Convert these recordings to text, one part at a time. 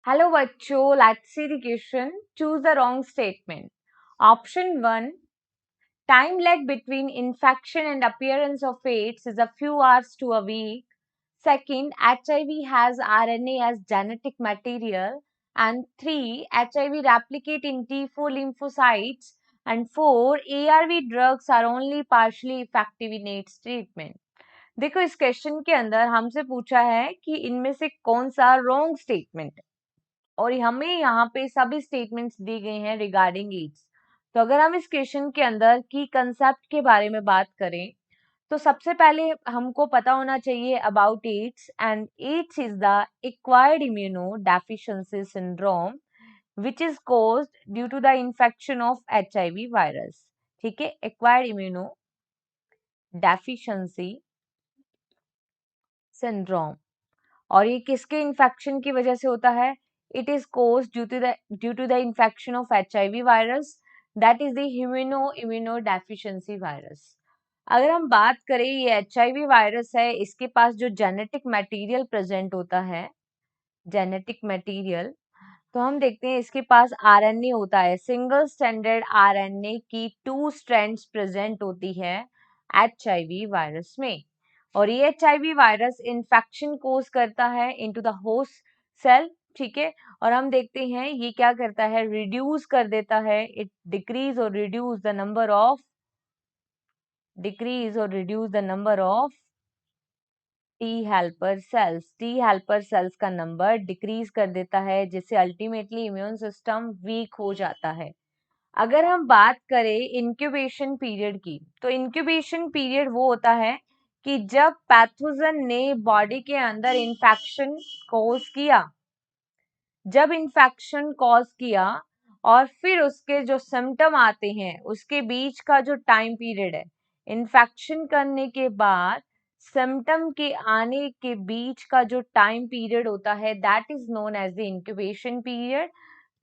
Hello बच्चों, let's see the question. Choose the wrong statement. Option 1. Time lag between infection and appearance of AIDS is a few hours to a week. Second, HIV has RNA as genetic material. And 3. HIV replicate in T4 lymphocytes. And 4. ARV drugs are only partially effective in AIDS treatment. देखो इस question के अंदर हमसे पूछा है कि इनमें से कौन सा रॉन्ग स्टेटमेंट है और हमें यहाँ पे सभी स्टेटमेंट्स दी गई हैं रिगार्डिंग एड्स। तो अगर हम इस क्वेश्चन के अंदर की कंसेप्ट के बारे में बात करें तो सबसे पहले हमको पता होना चाहिए about AIDS and AIDS is the acquired immunodeficiency syndrome which is caused due to the infection of HIV virus. ठीक है, एक्वायर्ड इम्यूनो डेफिशिएंसी सिंड्रोम। और ये किसके इन्फेक्शन की वजह से होता है? It is cause due to the infection of HIV virus, that is the immunodeficiency virus. अगर हम बात करें ये एचआईवी वायरस है, इसके पास जो जेनेटिक मटेरियल प्रेजेंट होता है, जेनेटिक मटेरियल, तो हम देखते हैं इसके पास आरएनए होता है, सिंगल स्ट्रैंडेड आरएनए की 2 स्ट्रैंड्स प्रेजेंट होती है एचआईवी वायरस में। और ये एचआईवी वायरस इन्फेक्शन कोज करता है इनटू द होस्ट सेल। ठीक है, और हम देखते हैं ये क्या करता है, रिड्यूस कर देता है, इट डिक्रीज और reduce the number of T helper cells का नंबर डिक्रीज कर देता है, जिससे अल्टीमेटली इम्यून सिस्टम वीक हो जाता है। अगर हम बात करें इंक्यूबेशन पीरियड की, तो इंक्यूबेशन पीरियड वो होता है कि जब पैथोजन ने बॉडी के अंदर इंफेक्शन कॉज किया और फिर उसके जो सिम्टम आते हैं उसके बीच का जो टाइम पीरियड है, इन्फेक्शन करने के बाद सिम्टम के आने के बीच का जो टाइम पीरियड होता है, that is known as the incubation period.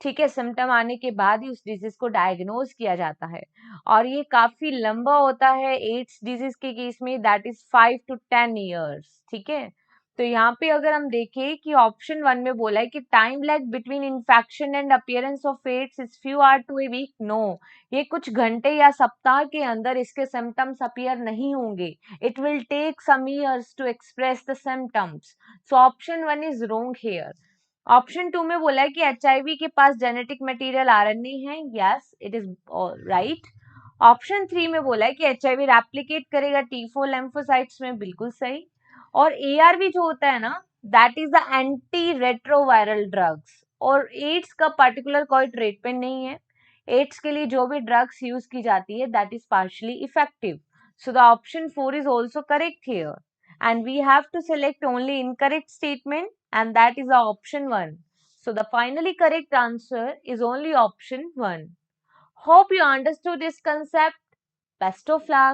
ठीक है, सिम्टम आने के बाद ही उस डिजीज को डायग्नोज किया जाता है और ये काफी लंबा होता है एड्स डिजीज के केस में, दैट इज 5 to 10 years। ठीक है, तो यहाँ पे अगर हम देखें कि ऑप्शन 1 में बोला है कि time lag between infection and appearance of AIDS is few hour to a week, no, ये कुछ घंटे या सप्ताह के अंदर इसके सिम्टम्स अपीयर नहीं होंगे। It will take some years to express the symptoms. So option 1 is wrong here. Option 2 में बोला है कि एचआईवी के पास जेनेटिक मटेरियल आरएनए है, yes it is right. Option 3 में बोला है कि एचआईवी रेप्लिकेट करेगा T4 lymphocytes में, बिल्कुल सही। और एआरवी जो होता है ना, that is the anti retroviral drugs, और एड्स का पर्टिकुलर कोई ट्रीटमेंट नहीं है। एड्स के लिए जो भी ड्रग्स यूज की जाती है that is partially effective. So the option 4 is also correct here, and we have to select only incorrect statement, and that is the option 1. So the finally correct answer is only option 1. Hope you understood this concept. Best of luck.